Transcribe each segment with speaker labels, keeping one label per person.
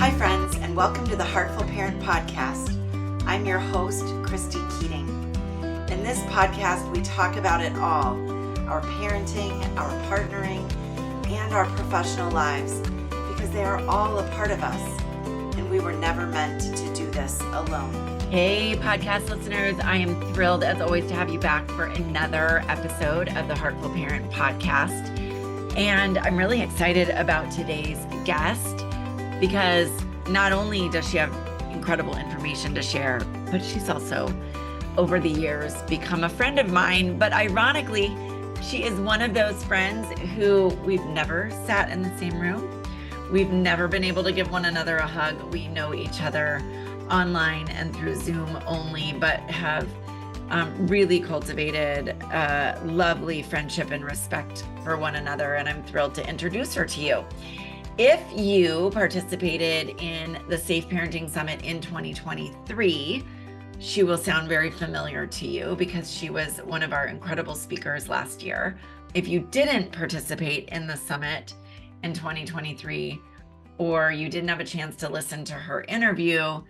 Speaker 1: Hi, friends, and welcome to the Heartful Parent Podcast. I'm your host, Christy Keating. In this podcast, we talk about it all, our parenting, our partnering, and our professional lives, because they are all a part of us, and we were never meant to do this alone.
Speaker 2: Hey, podcast listeners. I am thrilled, as always, to have you back for another episode of the Heartful Parent Podcast. And I'm really excited about today's guest because not only does she have incredible information to share, but she's also, over the years, become a friend of mine. But ironically, she is one of those friends who we've never sat in the same room. We've never been able to give one another a hug. We know each other online and through Zoom only, but have really cultivated a lovely friendship and respect for one another. And I'm thrilled to introduce her to you. If you participated in the Safe Parenting Summit in 2023, she will sound very familiar to you because she was one of our incredible speakers last year. If you didn't participate in the summit in 2023, or you didn't have a chance to listen to her interview,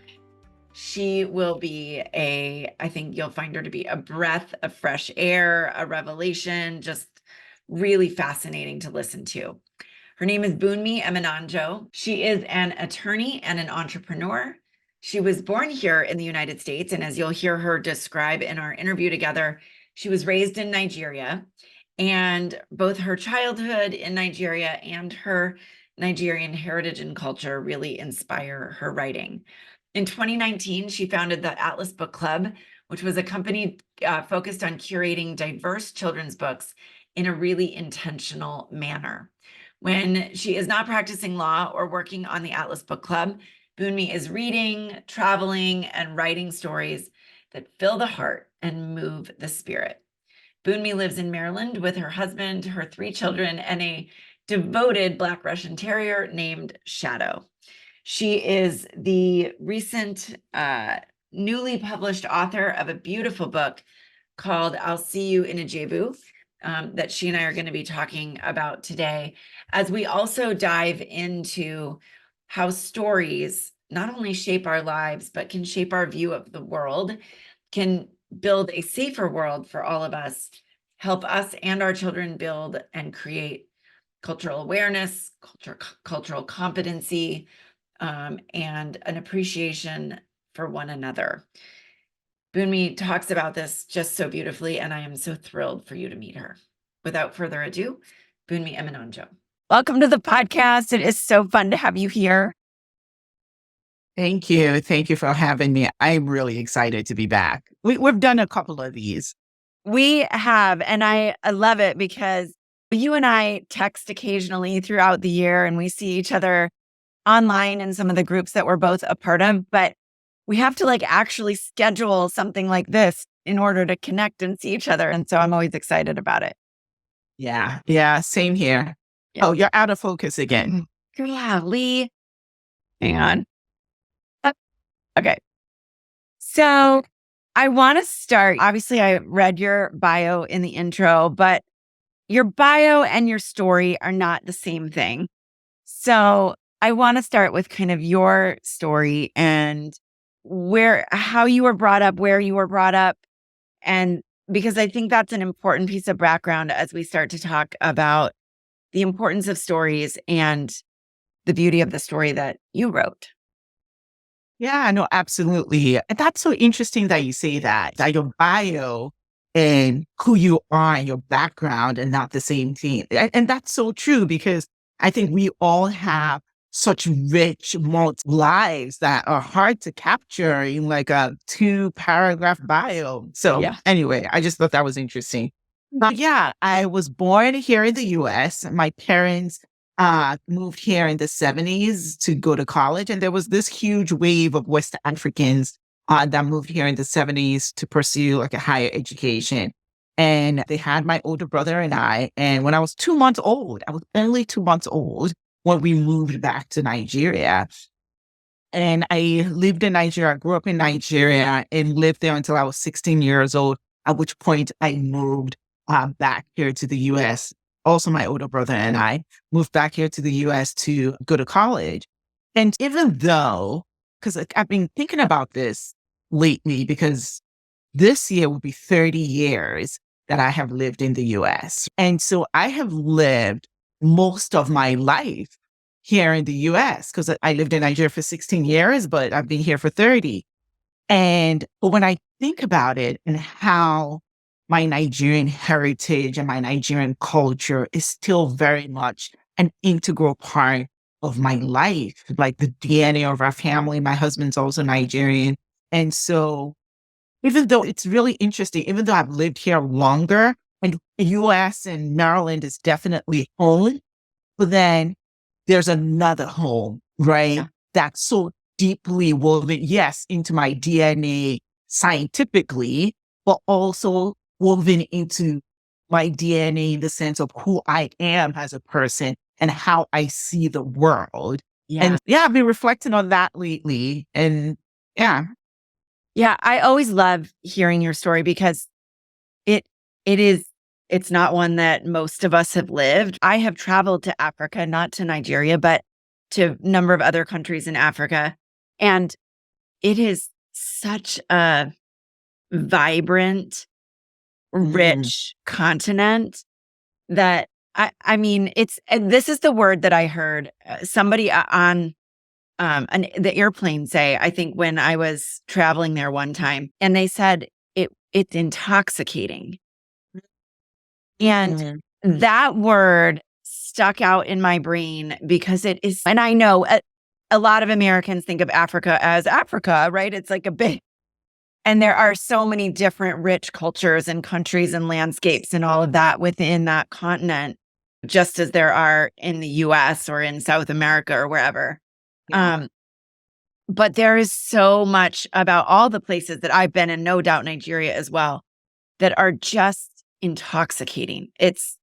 Speaker 2: she will be I think you'll find her to be a breath of fresh air, a revelation, just really fascinating to listen to. Her name is Bunmi Emenanjo. She is an attorney and an entrepreneur. She was born here in the United States, and as you'll hear her describe in our interview together, she was raised in Nigeria, and both her childhood in Nigeria and her Nigerian heritage and culture really inspire her writing. In 2019, she founded the Atlas Book Club, which was a company focused on curating diverse children's books in a really intentional manner. When she is not practicing law or working on the Atlas Book Club, Bunmi is reading, traveling, and writing stories that fill the heart and move the spirit. Bunmi lives in Maryland with her husband, her 3 children, and a devoted Black Russian Terrier named Shadow. She is the recent newly published author of a beautiful book called I'll See You in Ijebu, that she and I are going to be talking about today, as we also dive into how stories not only shape our lives, but can shape our view of the world, can build a safer world for all of us, help us and our children build and create cultural awareness, cultural competency, and an appreciation for one another. Bunmi talks about this just so beautifully, and I am so thrilled for you to meet her. Without further ado, Bunmi Emenanjo.
Speaker 3: Welcome to the podcast. It is so fun to have you here.
Speaker 4: Thank you. Thank you for having me. I'm really excited to be back. We've done a couple of these.
Speaker 3: We have, and I love it because you and I text occasionally throughout the year, and we see each other online in some of the groups that we're both a part of, but we have to actually schedule something like this in order to connect and see each other. And so I'm always excited about it.
Speaker 4: Yeah, same here. Yeah. Oh, you're out of focus again.
Speaker 3: Yeah, Lee. Hang on. Okay. So I want to start. Obviously, I read your bio in the intro, but your bio and your story are not the same thing. So I want to start with kind of your story and how you were brought up, where you were brought up. And because I think that's an important piece of background as we start to talk about the importance of stories and the beauty of the story that you wrote.
Speaker 4: Yeah, no, absolutely. And that's so interesting that you say that your bio and who you are and your background are not the same thing. And that's so true because I think we all have such rich lives that are hard to capture in a 2-paragraph bio. So Anyway, I just thought that was interesting. Yeah, I was born here in the US. My parents moved here in the 70s to go to college. And there was this huge wave of West Africans that moved here in the 70s to pursue a higher education. And they had my older brother and I. And when I was 2 months old, I was only 2 months old when we moved back to Nigeria. And I lived in Nigeria, grew up in Nigeria, and lived there until I was 16 years old, at which point I moved back here to the US. Also, my older brother and I moved back here to the US to go to college. And even though, because I've been thinking about this lately, because this year will be 30 years that I have lived in the US. And so I have lived most of my life here in the US because I lived in Nigeria for 16 years, but I've been here for 30. But when I think about it and how my Nigerian heritage and my Nigerian culture is still very much an integral part of my life, like the DNA of our family. My husband's also Nigerian. And so even though it's really interesting, even though I've lived here longer, and the US and Maryland is definitely home, but then there's another home, right?
Speaker 3: Yeah.
Speaker 4: That's so deeply woven, yes, into my DNA scientifically, but also woven into my DNA in the sense of who I am as a person and how I see the world.
Speaker 3: Yeah.
Speaker 4: And yeah, I've been reflecting on that lately. And yeah.
Speaker 3: Yeah, I always love hearing your story because it's not one that most of us have lived. I have traveled to Africa, not to Nigeria, but to a number of other countries in Africa. And it is such a vibrant, rich continent that I mean, and this is the word that I heard somebody on the airplane say, I think when I was traveling there one time, and they said it's intoxicating. And that word stuck out in my brain because it is, and I know a lot of Americans think of Africa as Africa, right? It's like a big, and there are so many different rich cultures and countries and landscapes and all of that within that continent, just as there are in the US or in South America or wherever.
Speaker 4: Yeah.
Speaker 3: But there is so much about all the places that I've been, and no doubt Nigeria as well, that are just intoxicating. It's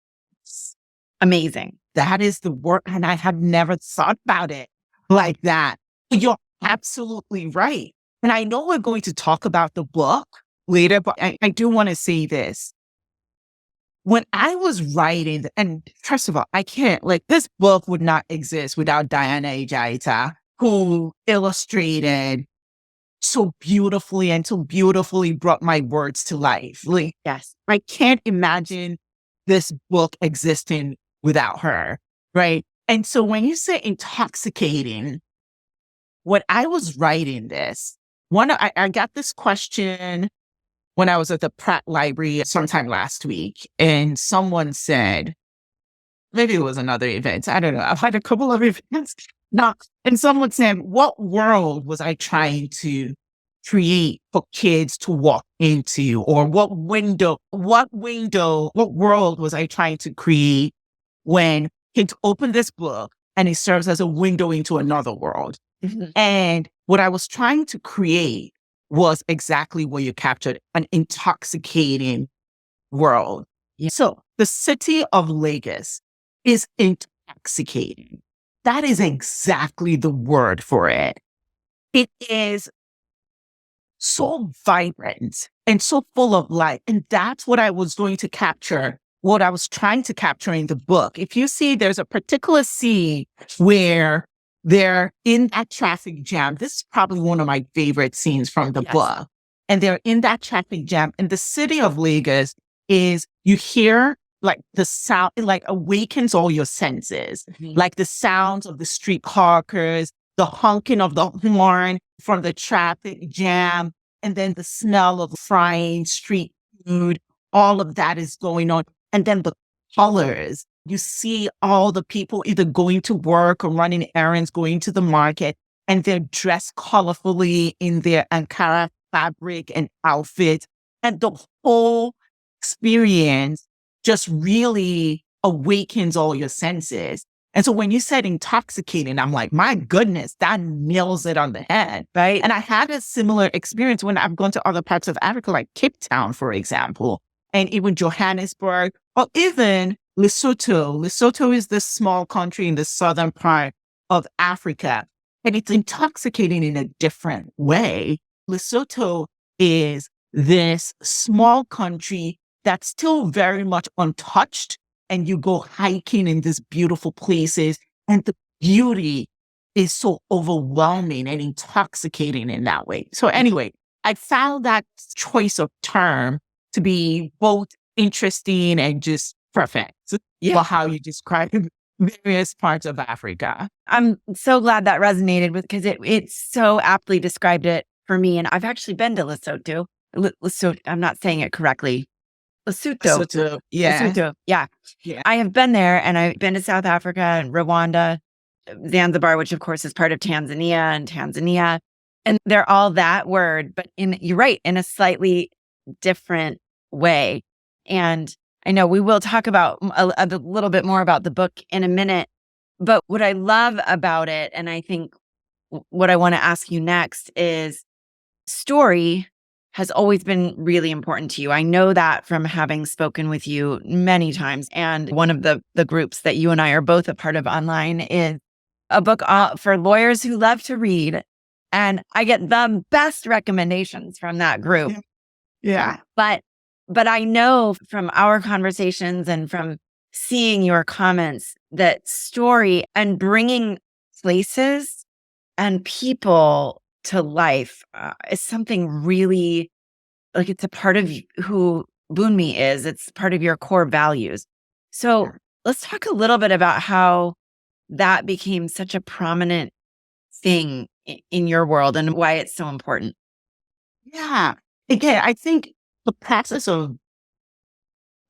Speaker 3: amazing.
Speaker 4: That is the word. And I had never thought about it like that. You're absolutely right. And I know we're going to talk about the book later, but I do want to say this. When I was writing, and first of all, I can't, like, this book would not exist without Diana Ejaita, who illustrated so beautifully and so beautifully brought my words to life. Like,
Speaker 3: Yes.
Speaker 4: I can't imagine this book existing without her, right? And so when you say intoxicating, when I was writing this, I got this question when I was at the Pratt Library sometime last week, and someone said, maybe it was another event, I don't know, I've had a couple of events. And someone said, what world was I trying to create for kids to walk into? Or what world was I trying to create when kids open this book and it serves as a window into another world? And what I was trying to create was exactly what you captured, an intoxicating world.
Speaker 3: Yeah.
Speaker 4: So the city of Lagos is intoxicating. That is exactly the word for it. It is so vibrant and so full of life. And that's what I was going to capture, what I was trying to capture in the book. If you see, there's a particular scene where they're in that traffic jam. This is probably one of my favorite scenes from the book. And they're in that traffic jam. And the city of Lagos is, you hear like the sound, it like awakens all your senses, like the sounds of the street hawkers, the honking of the horn from the traffic jam, and then the smell of frying street food. All of that is going on. And then the colors. You see all the people either going to work or running errands, going to the market, and they're dressed colorfully in their Ankara fabric and outfits. And the whole experience just really awakens all your senses. And so when you said intoxicating, I'm like, my goodness, that nails it on the head.
Speaker 3: Right.
Speaker 4: And I had a similar experience when I've gone to other parts of Africa, like Cape Town, for example, and even Johannesburg, or even Lesotho. Lesotho is this small country in the southern part of Africa, and it's intoxicating in a different way. Lesotho is this small country that's still very much untouched, and you go hiking in these beautiful places, and the beauty is so overwhelming and intoxicating in that way. So anyway, I found that choice of term to be both interesting and just perfect for how you describe various parts of Africa.
Speaker 3: I'm so glad that resonated with, because it so aptly described it for me. And I've actually been to Lesotho. Lesotho, I'm not saying it correctly. Lesotho. Lesotho. Yeah.
Speaker 4: Yeah.
Speaker 3: I have been there, and I've been to South Africa and Rwanda, Zanzibar, which of course is part of Tanzania. And they're all that word, but you're right, in a slightly different way. And I know we will talk about a little bit more about the book in a minute, but what I love about it, and I think what I want to ask you next, is story has always been really important to you. I know that from having spoken with you many times. And one of the groups that you and I are both a part of online is a book for lawyers who love to read. And I get the best recommendations from that group.
Speaker 4: Yeah.
Speaker 3: But I know from our conversations and from seeing your comments that story and bringing places and people to life is something really, like, it's a part of who Bunmi is. It's part of your core values. So let's talk a little bit about how that became such a prominent thing in your world and why it's so important.
Speaker 4: Yeah. Again, I think the process of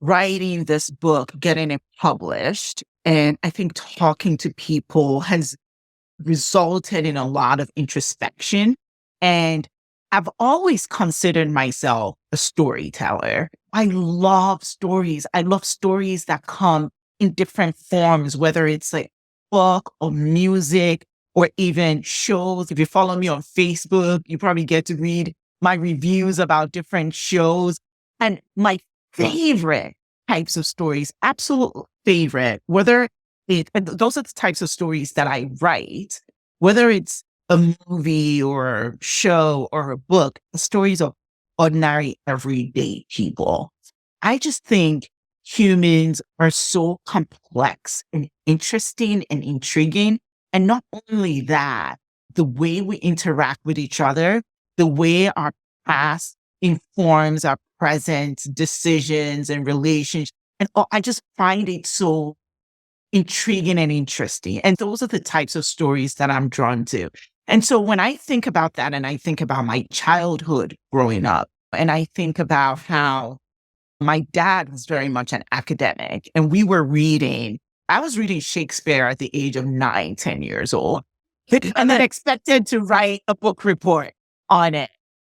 Speaker 4: writing this book, getting it published, and I think talking to people has resulted in a lot of introspection. And I've always considered myself a storyteller. I love stories. I love stories that come in different forms, whether it's like book or music or even shows. If you follow me on Facebook, you probably get to read my reviews about different shows. And my favorite types of stories, absolute favorite, and those are the types of stories that I write, whether it's a movie or a show or a book, the stories of ordinary, everyday people. I just think humans are so complex and interesting and intriguing. And not only that, the way we interact with each other, the way our past informs our present decisions and relationships. And I just find it so intriguing and interesting. And those are the types of stories that I'm drawn to. And so when I think about that, and I think about my childhood growing up, and I think about how my dad was very much an academic, and I was reading Shakespeare at the age of 9, 10 years old, and then expected to write a book report on it.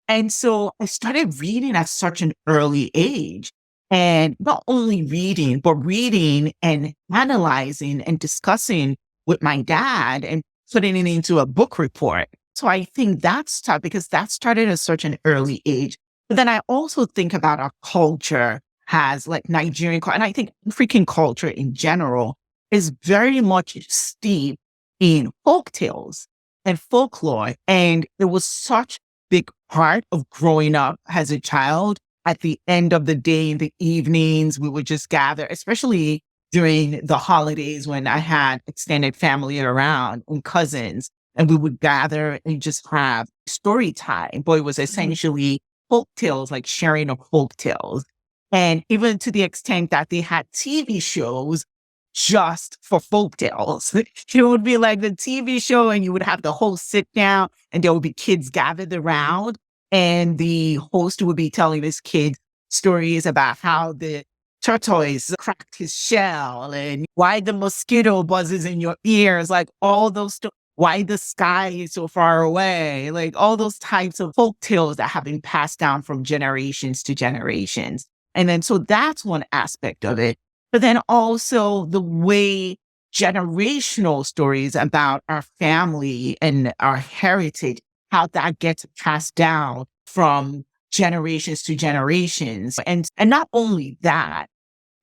Speaker 4: And so I started reading at such an early age. And not only reading, but reading and analyzing and discussing with my dad and putting it into a book report. So I think that's tough because that started at such an early age. But then I also think about our culture has, like, Nigerian, and I think African culture in general is very much steeped in folktales and folklore. And it was such a big part of growing up as a child. At the end of the day, in the evenings, we would just gather, especially during the holidays when I had extended family around and cousins, and we would gather and just have story time. But it was essentially folk tales, like sharing of folk tales. And even to the extent that they had TV shows just for folk tales. It would be like the TV show, and you would have the host sit down, and there would be kids gathered around. And the host would be telling his kids stories about how the tortoise cracked his shell and why the mosquito buzzes in your ears, like all those, why the sky is so far away, like all those types of folk tales that have been passed down from generations to generations. And then, so that's one aspect of it. But then also the way generational stories about our family and our heritage, how that gets passed down from generations to generations. And not only that,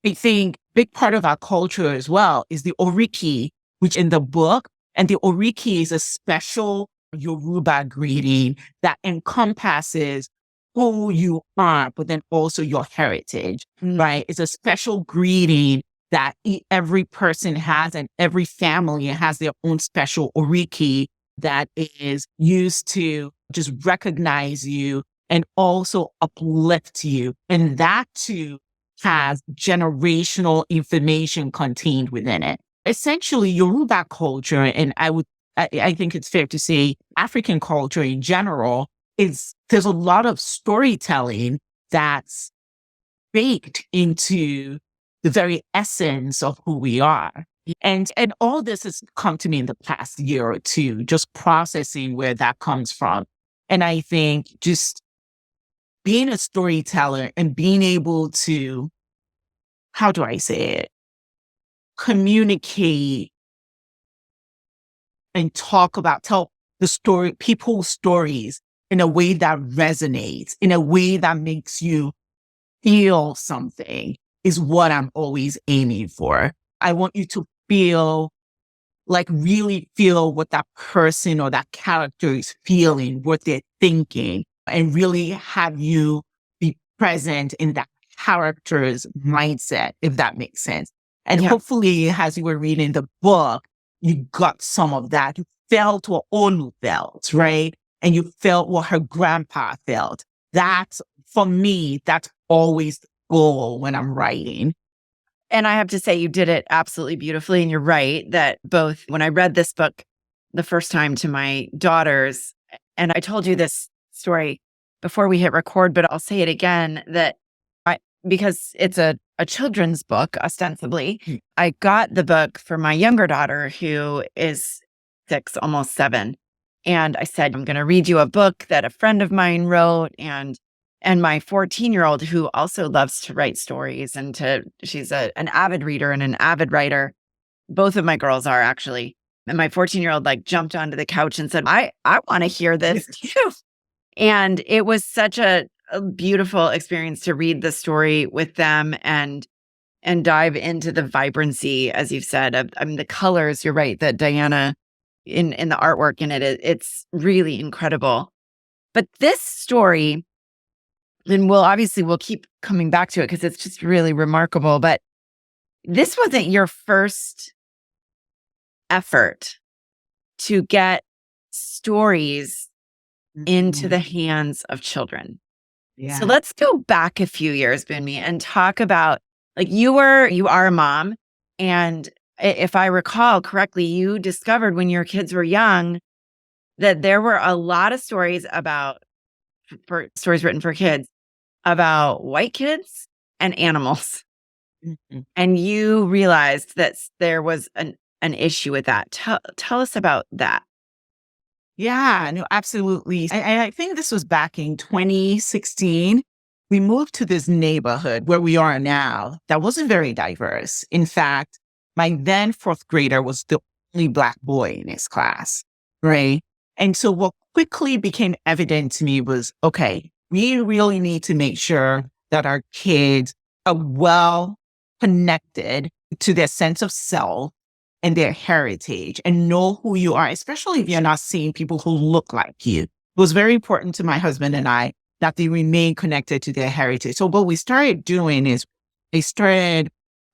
Speaker 4: I think a big part of our culture as well is the oriki, which in the book, and the oriki is a special Yoruba greeting that encompasses who you are, but then also your heritage, right? It's a special greeting that every person has, and every family has their own special oriki that is used to just recognize you and also uplift you. And that too has generational information contained within it. Essentially, Yoruba culture, and I think it's fair to say African culture in general, there's a lot of storytelling that's baked into the very essence of who we are. And all this has come to me in the past year or two, just processing where that comes from. And I think just being a storyteller and being able to, how do I say it, communicate and tell people's stories in a way that resonates, in a way that makes you feel something is what I'm always aiming for. I want you to really feel what that person or that character is feeling, what they're thinking, and really have you be present in that character's mindset, if that makes sense. And hopefully, as you were reading the book, you got some of that. You felt what Onu felt, right? And you felt what her grandpa felt. That's, for me, that's always the goal when I'm writing.
Speaker 3: And I have to say, you did it absolutely beautifully. And you're right that both when I read this book the first time to my daughters, and I told you this story before we hit record, but I'll say it again, that because it's a children's book, ostensibly, I got the book for my younger daughter, who is 6, almost 7. And I said, I'm going to read you a book that a friend of mine wrote. And my 14-year-old, who also loves to write stories, and she's an avid reader and an avid writer. Both of my girls are, actually. And my 14-year-old jumped onto the couch and said, I want to hear this too. And it was such a beautiful experience to read the story with them and dive into the vibrancy, as you've said, of the colors. You're right that Diana in the artwork in it's really incredible. But this story, and we'll keep coming back to it because it's just really remarkable. But this wasn't your first effort to get stories into the hands of children.
Speaker 4: Yeah.
Speaker 3: So let's go back a few years, Bunmi, and talk about, you are a mom. And if I recall correctly, you discovered when your kids were young that there were a lot of stories stories written for kids about white kids and animals.
Speaker 4: Mhm.
Speaker 3: And you realized that there was an issue with that. Tell us about that.
Speaker 4: Yeah, no, absolutely. I think this was back in 2016. We moved to this neighborhood where we are now that wasn't very diverse. In fact, my then 4th grader was the only Black boy in his class, right? And so what quickly became evident to me was, okay, we really need to make sure that our kids are well connected to their sense of self and their heritage and know who you are, especially if you're not seeing people who look like you. It was very important to my husband and I that they remain connected to their heritage. So what we started doing is they started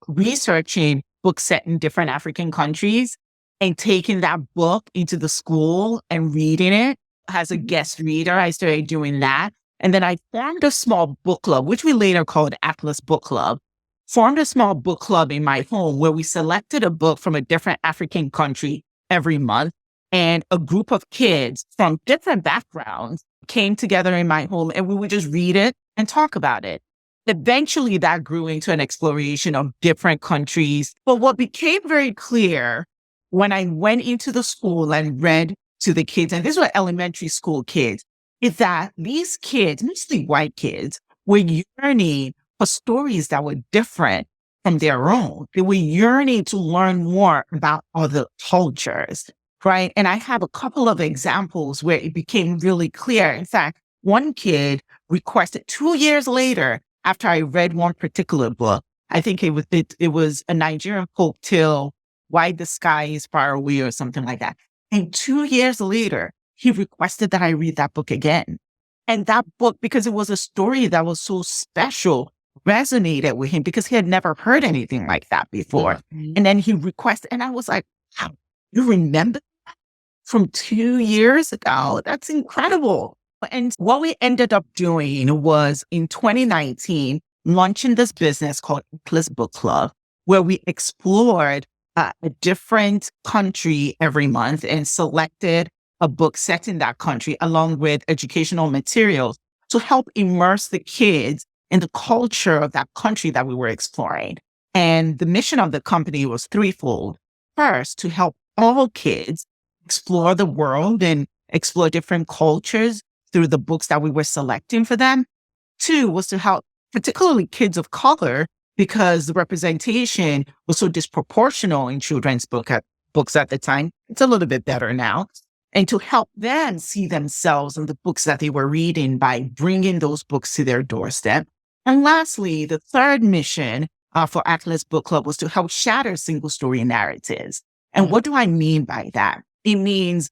Speaker 4: researching books set in different African countries and taking that book into the school and reading it as a guest reader. I started doing that. And then I formed a small book club, which we later called Atlas Book Club. Formed a small book club in my home where we selected a book from a different African country every month. And a group of kids from different backgrounds came together in my home and we would just read it and talk about it. Eventually that grew into an exploration of different countries. But what became very clear when I went into the school and read to the kids, and these were elementary school kids, is that these kids, mostly white kids, were yearning for stories that were different from their own. They were yearning to learn more about other cultures, right? And I have a couple of examples where it became really clear. In fact, one kid requested 2 years later, after I read one particular book, I think it was a Nigerian folk tale, Why the Sky is Far Away or something like that. And 2 years later, he requested that I read that book again. And that book, because it was a story that was so special, resonated with him because he had never heard anything like that before. And then he requested, and I was like, wow, you remember that from 2 years ago? That's incredible. And what we ended up doing was in 2019, launching this business called Atlas Book Club, where we explored a different country every month and selected a book set in that country along with educational materials to help immerse the kids in the culture of that country that we were exploring. And the mission of the company was threefold. First, to help all kids explore the world and explore different cultures through the books that we were selecting for them. Two was to help particularly kids of color because the representation was so disproportional in children's books at the time. It's a little bit better now. And to help them see themselves in the books that they were reading by bringing those books to their doorstep. And lastly, the third mission for Atlas Book Club was to help shatter single story narratives. And what do I mean by that? It means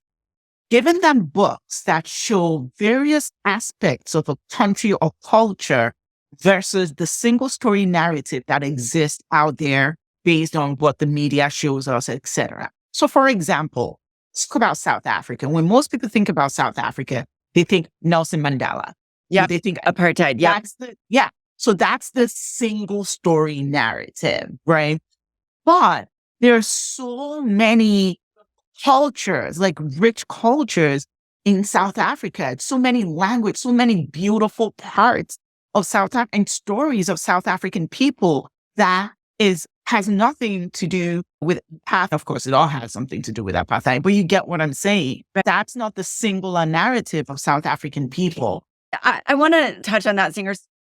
Speaker 4: giving them books that show various aspects of a country or culture versus the single story narrative that exists out there based on what the media shows us, etc. So for example, let's talk about South Africa. When most people think about South Africa, they think Nelson Mandela.
Speaker 3: Yeah.
Speaker 4: They think
Speaker 3: apartheid.
Speaker 4: Yeah. So that's the single story narrative, right? But there are so many cultures, like rich cultures in South Africa, so many language, so many beautiful parts of South Africa and stories of South African people that has nothing to do with path. Of course, it all has something to do with apartheid, but you get what I'm saying. That's not the singular narrative of South African people.
Speaker 3: I want to touch on that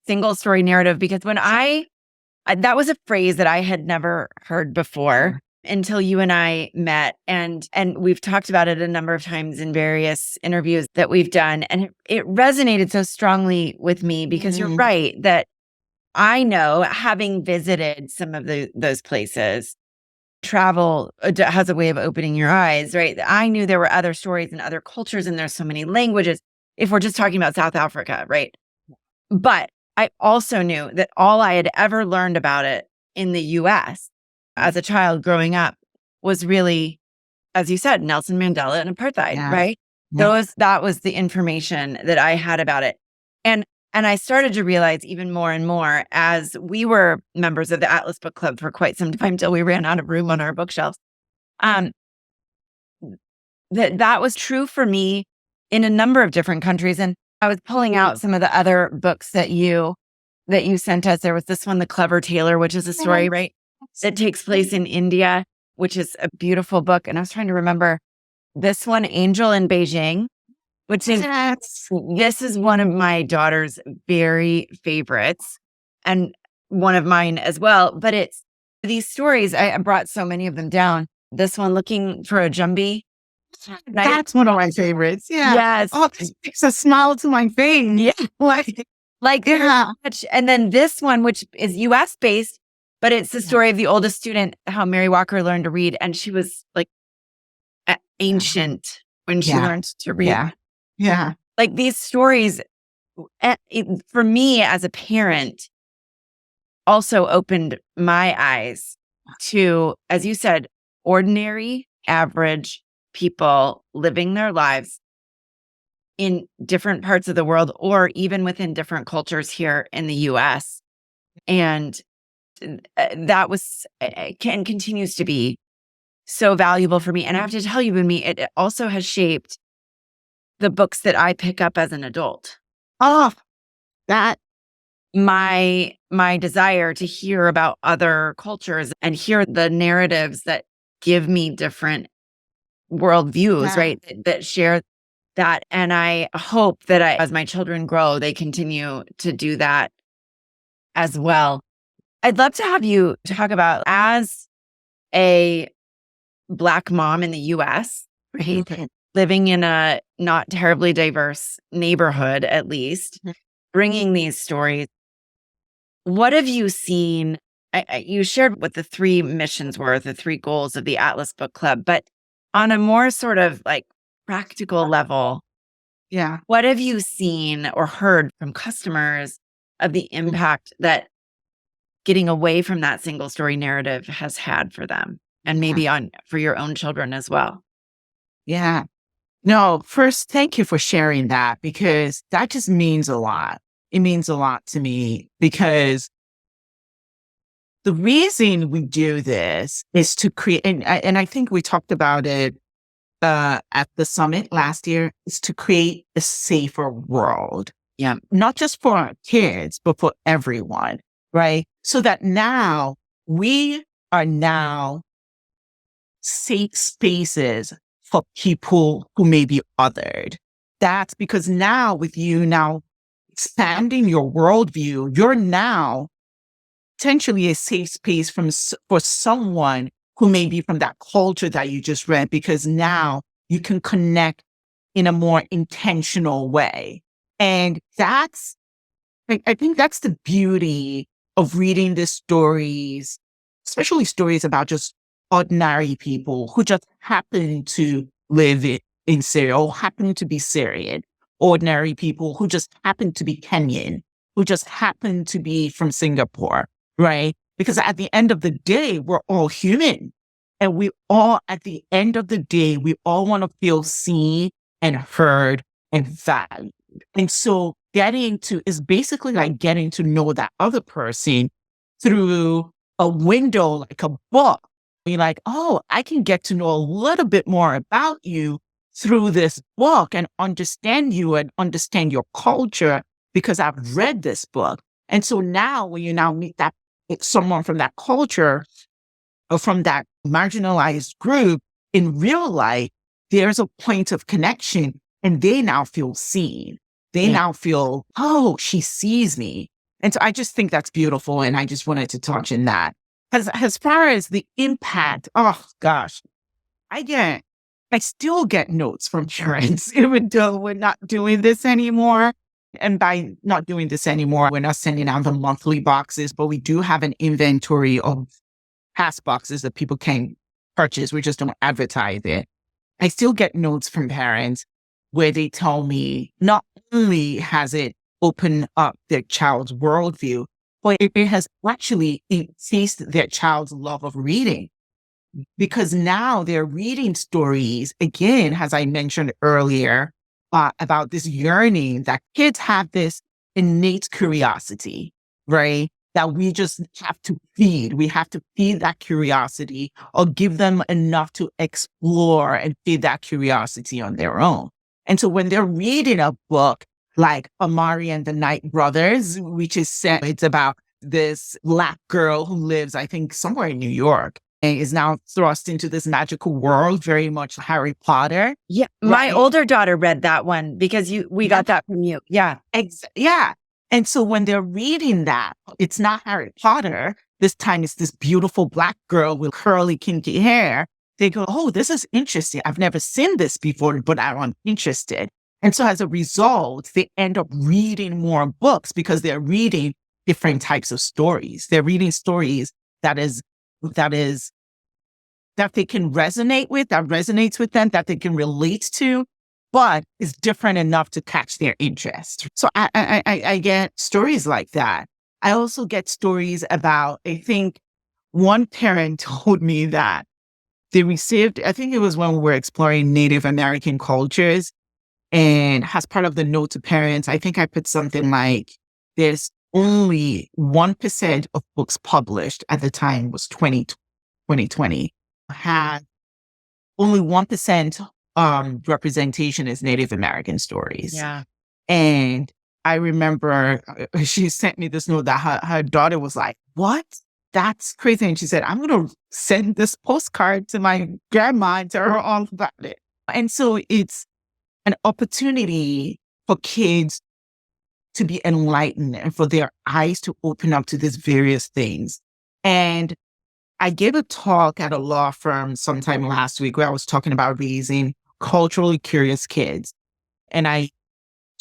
Speaker 3: single story narrative because when that was a phrase that I had never heard before until you and I met. And we've talked about it a number of times in various interviews that we've done. And it resonated so strongly with me because you're right that I know, having visited some of those places, travel has a way of opening your eyes, right? I knew there were other stories and other cultures, and there's so many languages, if we're just talking about South Africa, right? But I also knew that all I had ever learned about it in the US as a child growing up was really, as you said, Nelson Mandela and apartheid, right? That was the information that I had about it. And I started to realize even more and more as we were members of the Atlas Book Club for quite some time till we ran out of room on our bookshelves. That was true for me in a number of different countries. And I was pulling out some of the other books that you sent us. There was this one, The Clever Tailor, which is a story, right? That takes place in India, which is a beautiful book. And I was trying to remember this one, Angel in Beijing, which is, this is one of my daughter's very favorites and one of mine as well. But it's these stories, I brought so many of them down. This one, Looking for a Jumbie.
Speaker 4: That's one of my favorites. Yeah.
Speaker 3: Yes.
Speaker 4: Oh, it makes a smile to my face.
Speaker 3: Yeah.
Speaker 4: Yeah.
Speaker 3: And then this one, which is US based, but it's the story of the oldest student, how Mary Walker learned to read. And she was like ancient when she learned to read.
Speaker 4: Yeah.
Speaker 3: Like these stories, for me as a parent, also opened my eyes to, as you said, ordinary, average people living their lives in different parts of the world or even within different cultures here in the US. And that was and continues to be so valuable for me. And I have to tell you, Bunmi, it also has shaped the books that I pick up as an adult.
Speaker 4: That
Speaker 3: My desire to hear about other cultures and hear the narratives that give me different worldviews, right? That share that. And I hope that as my children grow, they continue to do that as well. I'd love to have you talk about, as a Black mom in the US, right? Living in a not terribly diverse neighborhood, at least, bringing these stories. What have you seen? You shared what the 3 missions were, the 3 goals of the Atlas Book Club, but on a more sort of like practical level, what have you seen or heard from customers of the impact that
Speaker 2: getting away from that single story narrative has had for them, and maybe for your own children as well.
Speaker 4: Yeah. No, first, thank you for sharing that, because that just means a lot. It means a lot to me, because the reason we do this is to create, and I think we talked about it at the summit last year, is to create a safer world.
Speaker 2: Yeah.
Speaker 4: Not just for our kids, but for everyone, right? So that now we are now safe spaces for people who may be othered. That's because now with you now expanding your worldview, you're now potentially a safe space for someone who may be from that culture that you just read, because now you can connect in a more intentional way. And I think that's the beauty of reading the stories, especially stories about just ordinary people who just happen to live in Syria or happen to be Syrian, ordinary people who just happen to be Kenyan, who just happen to be from Singapore, right? Because at the end of the day, we're all human. And at the end of the day, we all want to feel seen and heard and valued. And so is basically like getting to know that other person through a window, like a book. You're like, oh, I can get to know a little bit more about you through this book and understand you and understand your culture because I've read this book. And so now when you now meet someone from that culture or from that marginalized group in real life, there's a point of connection and they now feel seen. They now feel, oh, she sees me. And so I just think that's beautiful. And I just wanted to touch on that. As far as the impact, oh gosh, I still get notes from parents, even though we're not doing this anymore. And by not doing this anymore, we're not sending out the monthly boxes, but we do have an inventory of past boxes that people can purchase. We just don't advertise it. I still get notes from parents where they tell me not only has it opened up their child's worldview, but it has actually increased their child's love of reading. Because now they're reading stories, again, as I mentioned earlier, about this yearning that kids have this innate curiosity, right? That we just have to feed. We have to feed that curiosity or give them enough to explore and feed that curiosity on their own. And so when they're reading a book like Amari and the Night Brothers, which it's about this Black girl who lives, I think, somewhere in New York, and is now thrust into this magical world, very much Harry Potter.
Speaker 2: Yeah.
Speaker 4: Right?
Speaker 2: My older daughter read that one because we got that from you. Yeah.
Speaker 4: Yeah. And so when they're reading that, it's not Harry Potter. This time it's this beautiful Black girl with curly, kinky hair. They go, oh, this is interesting. I've never seen this before, but I'm interested. And so as a result, they end up reading more books because they're reading different types of stories. They're reading stories that they can resonate with, that resonates with them, that they can relate to, but is different enough to catch their interest. So I get stories like that. I also get stories about, I think one parent told me that they received, I think it was when we were exploring Native American cultures, and as part of the note to parents, I think I put something like, there's only 1% of books published at the time was 2020 had only 1% representation as Native American stories.
Speaker 2: Yeah.
Speaker 4: And I remember she sent me this note that her daughter was like, what? That's crazy. And she said, I'm going to send this postcard to my grandma and tell her all about it. And so it's an opportunity for kids to be enlightened and for their eyes to open up to these various things. And I gave a talk at a law firm sometime last week where I was talking about raising culturally curious kids. And I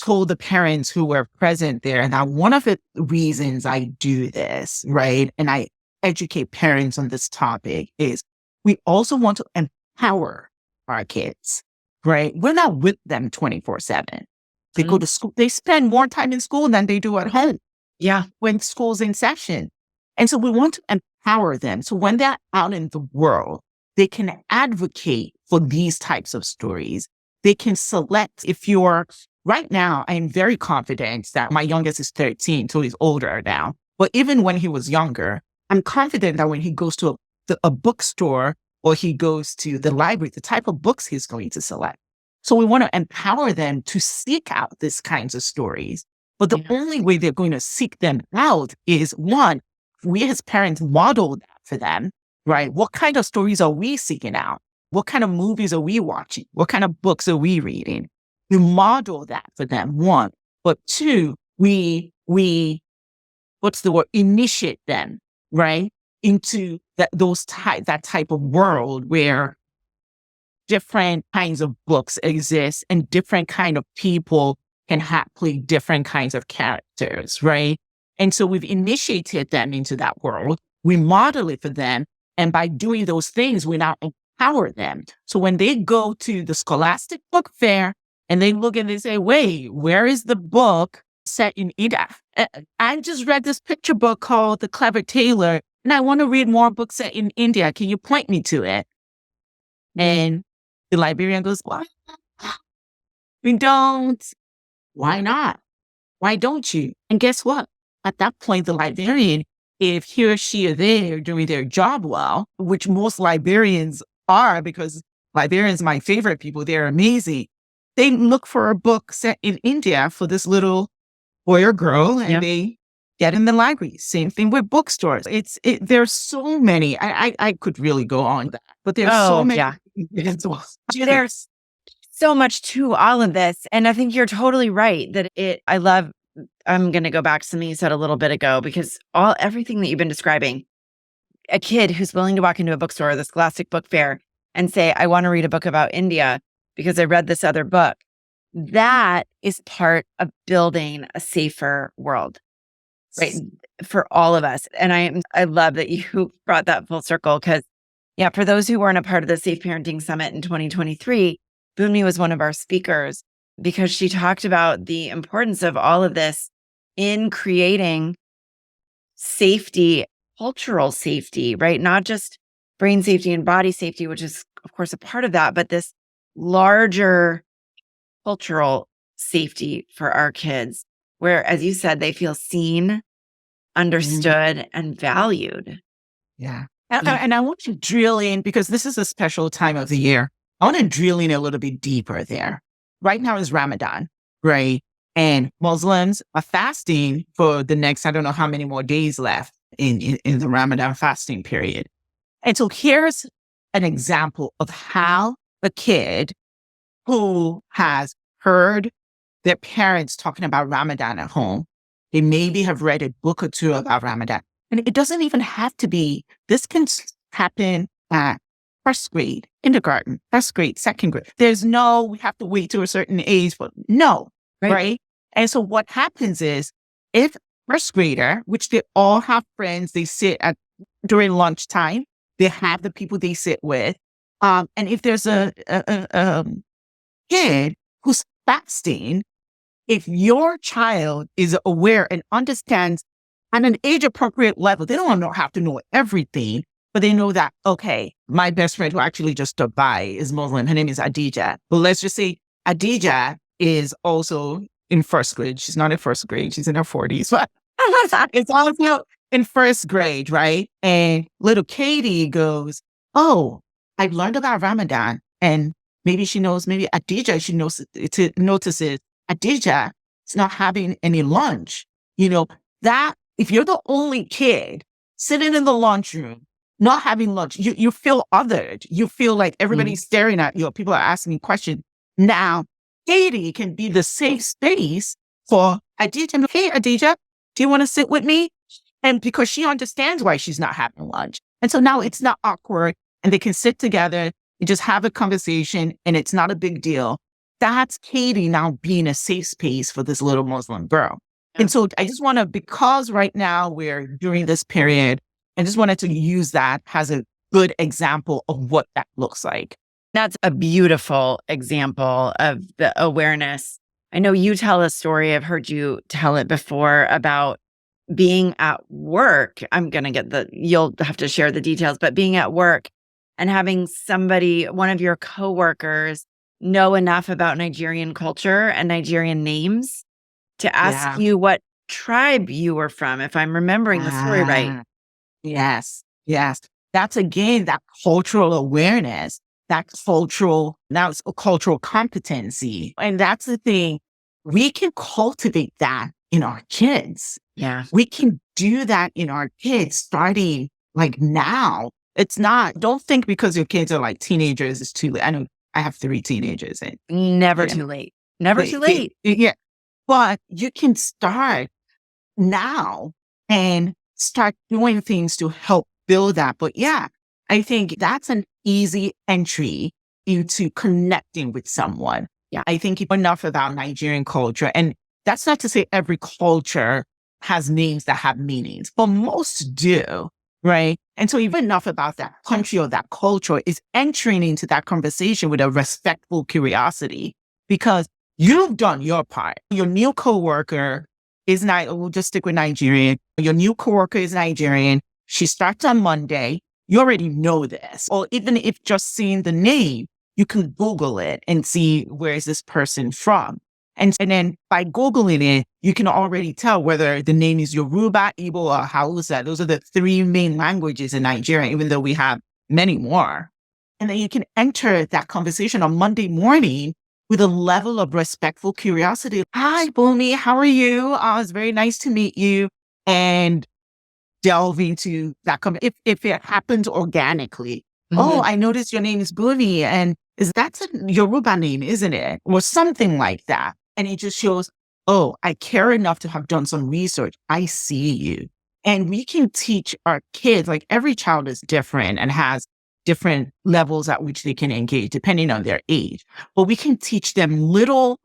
Speaker 4: told the parents who were present there that one of the reasons I do this, right, and I educate parents on this topic is we also want to empower our kids, right? We're not with them 24/7. They go to school. They spend more time in school than they do at home.
Speaker 2: Yeah.
Speaker 4: When school's in session. And so we want to empower them. So when they're out in the world, they can advocate for these types of stories. They can select. Right now, I'm very confident that my youngest is 13, so he's older now. But even when he was younger, I'm confident that when he goes to a bookstore or he goes to the library, the type of books he's going to select. So we want to empower them to seek out these kinds of stories. But the only way they're going to seek them out is, one, we as parents model that for them, right? What kind of stories are we seeking out? What kind of movies are we watching? What kind of books are we reading? We model that for them, one. But two, we initiate them, right? Into that type of world where different kinds of books exist and different kind of people can play different kinds of characters, right? And so we've initiated them into that world. We model it for them. And by doing those things, we now empower them. So when they go to the Scholastic Book Fair and they look and they say, wait, where is the book set in India? I just read this picture book called The Clever Tailor, and I want to read more books set in India. Can you point me to it? And the librarian goes, what? We don't. Why not? Why don't you? And guess what? At that point, the librarian, if he or she are there doing their job well, which most librarians are, because librarians are my favorite people, they're amazing. They look for a book set in India for this little boy or girl, and they get in the library. Same thing with bookstores. There's so many. I could really go on that, but there's so many.
Speaker 3: Yeah. There's so much to all of this. And I think you're totally right I'm going to go back to something you said a little bit ago, because everything that you've been describing, a kid who's willing to walk into a bookstore or the Scholastic Book Fair and say, I want to read a book about India because I read this other book. That is part of building a safer world, right? For all of us. And I love that you brought that full circle, because for those who weren't a part of the Safe Parenting Summit in 2023, Bunmi was one of our speakers, because she talked about the importance of all of this in creating safety, cultural safety, right? Not just brain safety and body safety, which is, of course, a part of that, but this larger cultural safety for our kids, where, as you said, they feel seen, understood, and valued.
Speaker 4: Yeah. And I want to drill in, because this is a special time of the year. I want to drill in a little bit deeper there. Right now is Ramadan, right? And Muslims are fasting for the next, I don't know how many more days left in the Ramadan fasting period. And so here's an example of how a kid who has heard their parents talking about Ramadan at home, they maybe have read a book or two about Ramadan. And it doesn't even have to be, this can happen at first grade, kindergarten, first grade, second grade. There's no, we have to wait to a certain age, but no, right? And so what happens is, if first grader, which they all have friends, they sit at during lunchtime, they have the people they sit with. And if there's a kid who's fasting, if your child is aware and understands at an age appropriate level, they don't have to know everything, but they know that, okay, my best friend who actually just stopped by is Muslim. Her name is Adija. But let's just say Adija is also in first grade. She's not in first grade. She's in her 40s. But it's also in first grade, right? And little Katie goes, oh, I learned about Ramadan. And maybe she knows, maybe Adija, she notices Adija is not having any lunch. That if you're the only kid sitting in the lunchroom, not having lunch, you feel othered. You feel like everybody's staring at you. People are asking questions. Now, Katie can be the safe space for Adija. Hey, Adija, do you want to sit with me? And because she understands why she's not having lunch. And so now it's not awkward, and they can sit together and just have a conversation, and it's not a big deal. That's Katie now being a safe space for this little Muslim girl. Yeah. And so I just want to, because right now we're during this period, I just wanted to use that as a good example of what that looks like.
Speaker 3: That's a beautiful example of the awareness. I know you tell a story, I've heard you tell it before, about being at work, you'll have to share the details, but being at work and having one of your coworkers know enough about Nigerian culture and Nigerian names to ask
Speaker 4: Yeah.
Speaker 3: you what tribe you were from, if I'm remembering the story right.
Speaker 4: Ah, yes. Yes. That's again that cultural awareness, now it's a cultural competency. And that's the thing. We can cultivate that in our kids.
Speaker 3: Yeah.
Speaker 4: We can do that in our kids starting like now. Don't think because your kids are like teenagers, it's too late. I know I have 3 teenagers and
Speaker 3: Never
Speaker 4: yeah,
Speaker 3: too late. Never too late.
Speaker 4: yeah, but you can start now and start doing things to help build that. But yeah, I think that's an easy entry into connecting with someone.
Speaker 3: Yeah.
Speaker 4: I think enough about Nigerian culture. And that's not to say every culture has names that have meanings, but most do, right? And so even enough about that country or that culture is entering into that conversation with a respectful curiosity because you've done your part. Your new coworker is we'll just stick with Nigerian. Your new coworker is Nigerian. She starts on Monday. You already know this. Or even if just seeing the name, you can Google it and see where is this person from. And then by Googling it, you can already tell whether the name is Yoruba, Igbo, or Hausa. Those are the 3 main languages in Nigeria, even though we have many more. And then you can enter that conversation on Monday morning with a level of respectful curiosity. Hi, Bunmi, how are you? It's very nice to meet you. And delve into that. If it happens organically. Oh, I noticed your name is Bunmi, and that's a Yoruba name, isn't it? Or something like that. And it just shows, oh, I care enough to have done some research. I see you. And we can teach our kids, like every child is different and has different levels at which they can engage depending on their age. But we can teach them little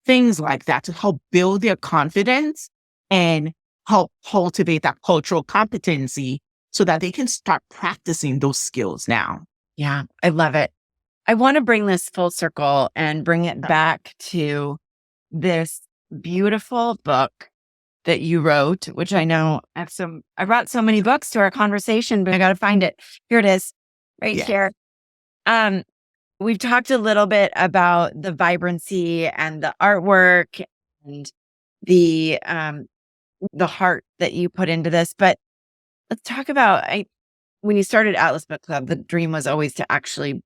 Speaker 4: things like that to help build their confidence and help cultivate that cultural competency so that they can start practicing those skills now.
Speaker 3: Yeah, I love it. I want to bring this full circle and bring it back to this beautiful book that you wrote, which I know I brought so many books to our conversation, but I got to find it. Here it is, right here. We've talked a little bit about the vibrancy and the artwork and the heart that you put into this, but let's talk about when you started Atlas Book Club, the dream was always to actually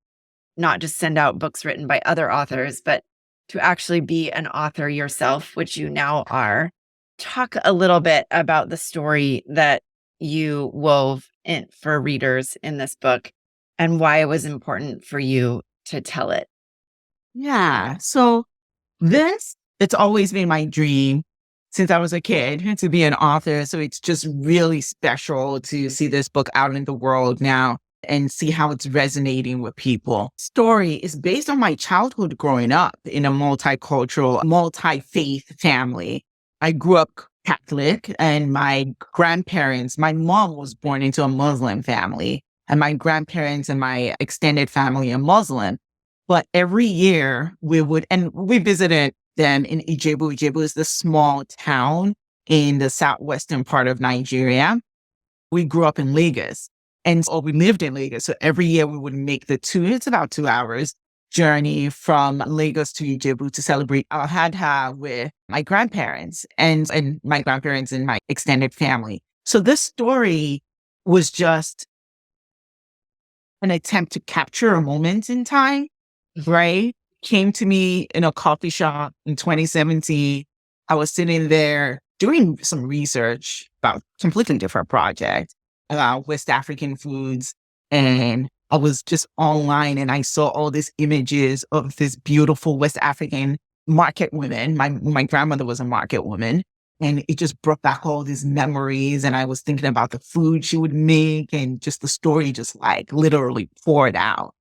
Speaker 3: not just send out books written by other authors, but to actually be an author yourself, which you now are. Talk a little bit about the story that you wove in for readers in this book and why it was important for you to tell it.
Speaker 4: Yeah. So it's always been my dream since I was a kid to be an author. So it's just really special to see this book out in the world now and see how it's resonating with people. Story is based on my childhood growing up in a multicultural, multi-faith family. I grew up Catholic and my mom was born into a Muslim family and my grandparents and my extended family are Muslim. But every year we visited them in Ijebu. Ijebu is the small town in the southwestern part of Nigeria. We grew up in Lagos. We lived in Lagos. So every year we would make it's about 2 hours journey from Lagos to Ijebu to celebrate Al-Adha with my grandparents and my grandparents and my extended family. So this story was just an attempt to capture a moment in time, right? Came to me in a coffee shop in 2017. I was sitting there doing some research about a completely different project about West African foods. And I was just online and I saw all these images of this beautiful West African market woman. My grandmother was a market woman. And it just brought back all these memories. And I was thinking about the food she would make and just the story just like literally poured out.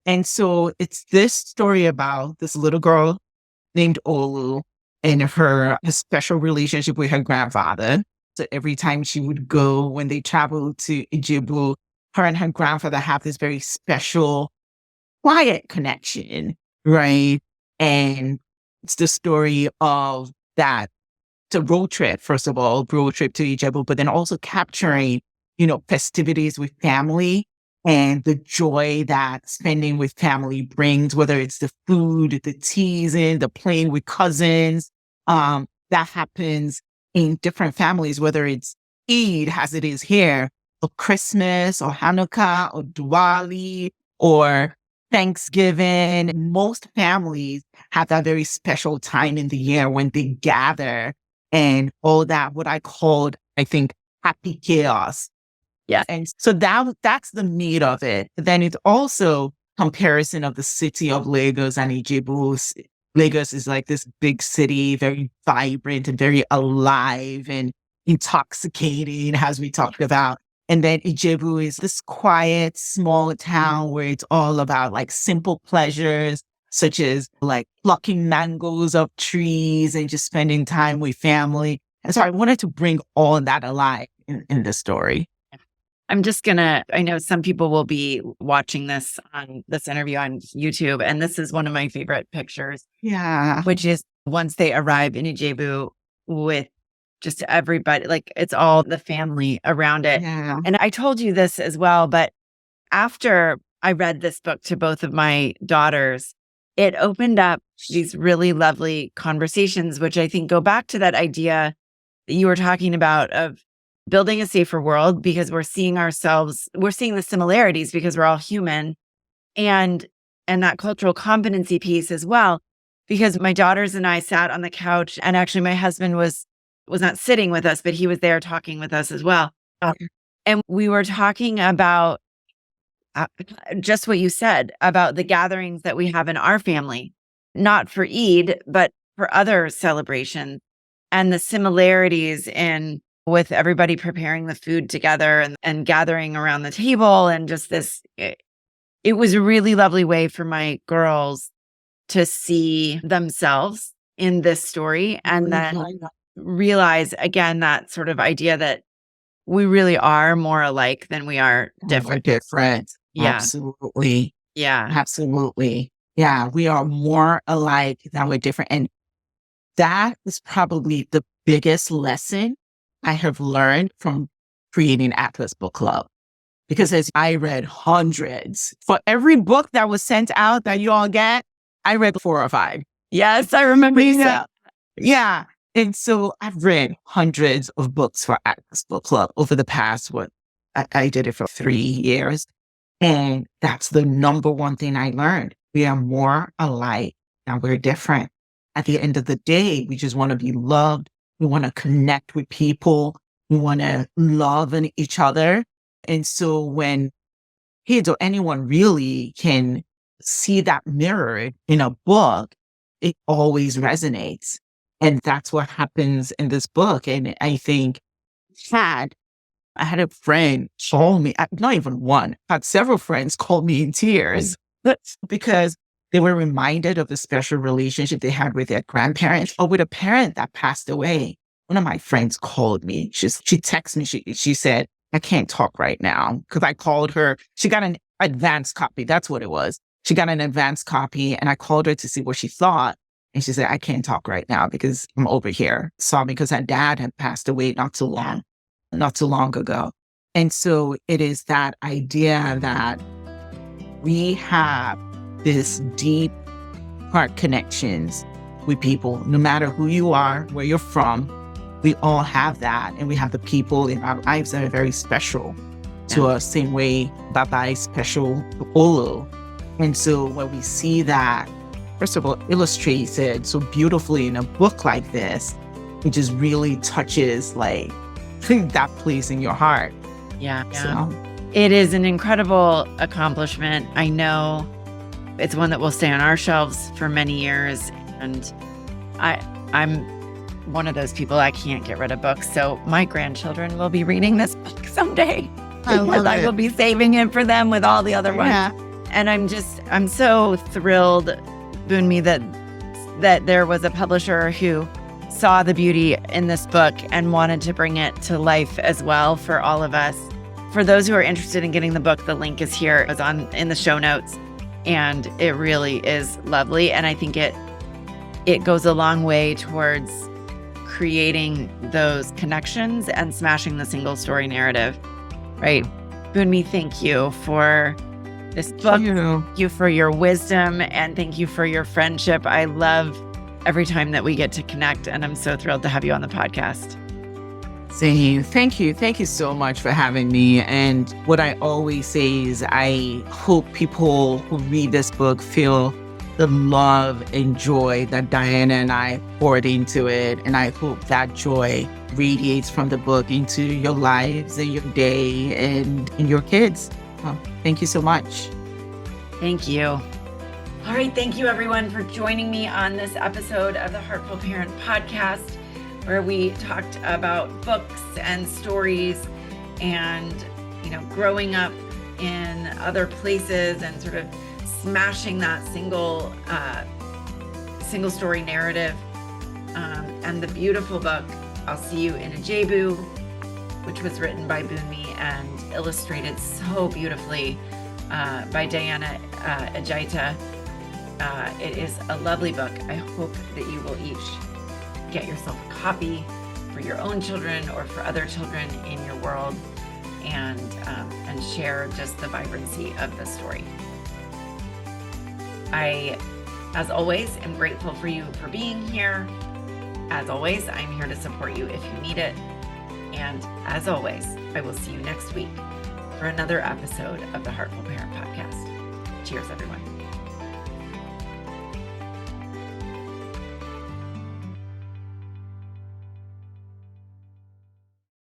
Speaker 4: And so it's this story about this little girl named Olu and her special relationship with her grandfather. So every time she would go, when they traveled to Ijebu, her and her grandfather have this very special, quiet connection, right? And it's the story of that a road trip, first of all, road trip to Ijebu, but then also capturing, festivities with family and the joy that spending with family brings, whether it's the food, the teasing, the playing with cousins. That happens in different families, whether it's Eid, as it is here, or Christmas, or Hanukkah, or Diwali, or Thanksgiving. Most families have that very special time in the year when they gather and all that, what I called, I think, happy chaos.
Speaker 3: Yeah.
Speaker 4: And so that's the meat of it. Then it's also comparison of the city of Lagos and Ijebu. Lagos is like this big city, very vibrant and very alive and intoxicating, as we talked about. And then Ijebu is this quiet, small town where it's all about like simple pleasures, such as like plucking mangoes off trees and just spending time with family. And so I wanted to bring all that alive in the story.
Speaker 3: I'm just I know some people will be watching this interview on YouTube, and this is one of my favorite pictures.
Speaker 4: Yeah.
Speaker 3: Which is once they arrive in Ijebu with just everybody, like it's all the family around it.
Speaker 4: Yeah.
Speaker 3: And I told you this as well, but after I read this book to both of my daughters, it opened up these really lovely conversations, which I think go back to that idea that you were talking about of building a safer world, because we're seeing the similarities because we're all human, and that cultural competency piece as well, because my daughters and I sat on the couch, and actually my husband was not sitting with us, but he was there talking with us as well. And we were talking about just what you said about the gatherings that we have in our family, not for Eid, but for other celebrations, and the similarities in with everybody preparing the food together and gathering around the table, and just this, it was a really lovely way for my girls to see themselves in this story, and then realize again that sort of idea that we really are more alike than we are different.
Speaker 4: Yeah. Absolutely.
Speaker 3: Yeah.
Speaker 4: Absolutely. Yeah. We are more alike than we're different. And that is probably the biggest lesson I have learned from creating Atlas Book Club. Because as I read hundreds, for every book that was sent out that you all get, I read 4 or 5.
Speaker 3: Yes, I remember you said.
Speaker 4: Yeah. And so I've read hundreds of books for Atlas Book Club over the past, I did it for 3 years. And that's the number one thing I learned. We are more alike and we're different. At the end of the day, we just want to be loved. We want to connect with people. We want to love each other. And so when kids or anyone really can see that mirrored in a book, it always resonates. And that's what happens in this book. And I think I had a friend call me, not even one, I had several friends call me in tears because they were reminded of the special relationship they had with their grandparents or with a parent that passed away. One of my friends called me. She texted me. She said, I can't talk right now, because I called her. She got an advance copy. That's what it was. She got an advance copy, and I called her to see what she thought. And she said, I can't talk right now because I'm over here. Because her dad had passed away not too long ago. And so it is that idea that we have this deep heart connections with people, no matter who you are, where you're from. We all have that. And we have the people in our lives that are very special to us, same way Baba is special to Olu. And so when we see that, first of all, illustrated so beautifully in a book like this, it just really touches like that place in your heart.
Speaker 3: Yeah.
Speaker 4: So,
Speaker 3: it is an incredible accomplishment. I know it's one that will stay on our shelves for many years. And I'm one of those people, I can't get rid of books. So my grandchildren will be reading this book someday. I will be saving it for them with all the other ones.
Speaker 4: Yeah.
Speaker 3: And I'm so thrilled, Bunmi, that there was a publisher who saw the beauty in this book and wanted to bring it to life as well for all of us. For those who are interested in getting the book, the link is here. It's in the show notes. And it really is lovely. And I think it goes a long way towards creating those connections and smashing the single story narrative, right? Bunmi, thank you for this book. Thank you for your wisdom, and thank you for your friendship. I love every time that we get to connect, and I'm so thrilled to have you on the podcast.
Speaker 4: Same. Thank you. Thank you so much for having me. And what I always say is I hope people who read this book feel the love and joy that Diana and I poured into it. And I hope that joy radiates from the book into your lives and your day and your kids. Thank you so much.
Speaker 3: Thank you.
Speaker 2: All right. Thank you, everyone, for joining me on this episode of the Heartful Parent Podcast, where we talked about books and stories and, growing up in other places and sort of smashing that single story narrative. And the beautiful book, I'll See You in Ijebu, which was written by Bunmi and illustrated so beautifully by Diana Ajaita. It is a lovely book. I hope that you will each get yourself a copy for your own children or for other children in your world, and share just the vibrancy of the story. I, as always, am grateful for you for being here. As always, I'm here to support you if you need it. And as always, I will see you next week for another episode of the Heartful Parent Podcast. Cheers, everyone.